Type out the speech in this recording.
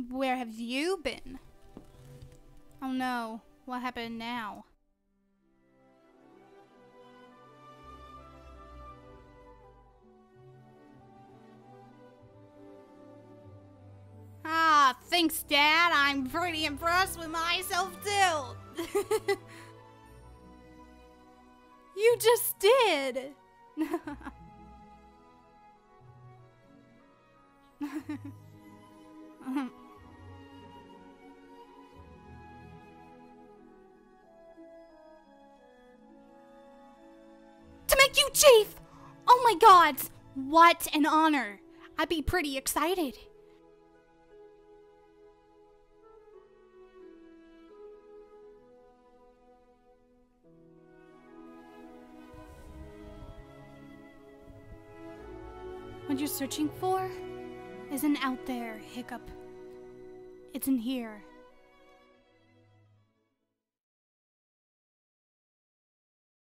Where have you been? Oh no, what happened now? Ah, thanks, Dad. I'm pretty impressed with myself, too. You just did. To make you chief! Oh my god! What an honor! I'd be pretty excited. What you're searching for isn't out there, Hiccup. It's in here.